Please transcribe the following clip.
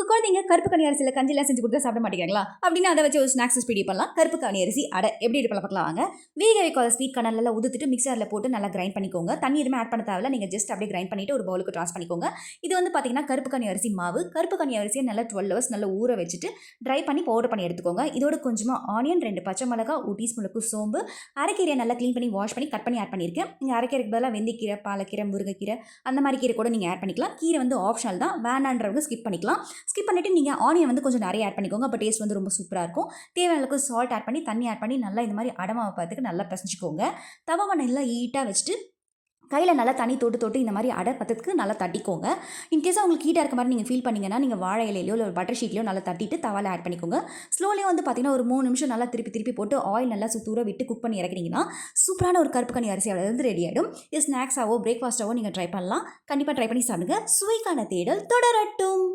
உங்கள் குழந்தைங்க கருப்பு கனி அரிசியில் கஞ்சிலாம் செஞ்சு கொடுத்தா சாப்பிட மாட்டேங்கிறாங்களா அப்படின்னு அதை வச்சு ஒரு ஸ்நாக்ஸ் ஸ்பீடி பண்ணலாம். கருப்பு கனி அரிசி அடை எப்படி இருப்பல பார்க்கலாம் வாங்க. வேக வைக்காத ஸ்வீட் கனலில் உதுத்துட்டு மிக்சரில் போட்டு நல்லா கிரைண்ட் பண்ணிக்கோங்க. தண்ணி எதுவுமே ஆட் பண்ண தேவையில்ல. நீங்கள் ஜஸ்ட் அப்படியே கிரைண்ட் பண்ணிட்டு ஒரு பவுலுக்கு ட்ரான்ஸ் பண்ணிக்கோங்க. இது வந்து பார்த்தீங்கன்னா கருப்பு கனி அரிசி மாவு. கருப்பு கனி அரிசியை நல்லா 12 hours நல்லா ஊற வச்சுட்டு ட்ரை பண்ணி பவுடர் பண்ணி எடுத்துக்கோங்க. இதோட கொஞ்சமாக ஆனியன், 2 பச்சை மிளகா, 1 டீஸ்பூனுக்கு சோம்பு, அரைக்கீரை நல்லா க்ளீன் பண்ணி வாஷ் பண்ணி கட் பண்ணி ஆட் பண்ணியிருக்கேன். நீங்கள் அரைக்கீரைக்கு பதிலாக வெந்தயக்கீரை, பாலக்கீரை, முருங்கைக்கீரை அந்த மாதிரி கீரை கூட நீங்கள் ஆட் பண்ணிக்கலாம். கீரை வந்து ஆப்ஷனல் தான், வேணான்றவங்க ஸ்கிப் பண்ணிக்கலாம். ஸ்கிப் பண்ணிவிட்டு நீங்கள் ஆனியன் வந்து கொஞ்சம் நிறைய ஆட் பண்ணிக்கோங்க. அப்போ டேஸ்ட் வந்து ரொம்ப சூப்பராக இருக்கும். தேவையான அளவுக்கு சால்ட் ஆட் பண்ணி தண்ணி ஆட் பண்ணி நல்லா இந்த மாதிரி அடமாவை பார்த்துக்கு நல்லா பிசைஞ்சிக்கோங்க. தவாவை நல்லா ஹீட்டாக வச்சுட்டு கையில் நல்லா தண்ணி தொட்டு இந்த மாதிரி அடை பத்தத்துக்கு நல்லா தட்டிக்கோங்க. இன்கேஸ் உங்களுக்கு ஹீட்டாக இருக்க மாதிரி நீங்கள் ஃபீல் பண்ணிங்கன்னா நீங்கள் வாழை இலையிலையோ இல்லை ஒரு பட்டர் ஷீட்லையோ நல்லா தட்டிட்டு தவாவில் ஆட் பண்ணிக்கோங்க. ஸ்லோலியும் வந்து பார்த்தீங்கன்னா ஒரு 3 நிமிஷம் நல்லா திருப்பி போட்டு ஆயில் நல்லா சுத்தூர விட்டு குக் பண்ணி இறக்குனீங்கன்னா சூப்பரான ஒரு கருப்பு கனி அரிசி வந்து ரெடி ஆகிடும். இது ஸ்நாக்ஸாவோ பிரேக்ஃபாஸ்ட்டாவோ நீங்கள் ட்ரை பண்ணலாம். கண்டிப்பாக ட்ரை பண்ணி சாப்பிடுங்க. சுவைக்கான தேடல் தொடரட்டும்.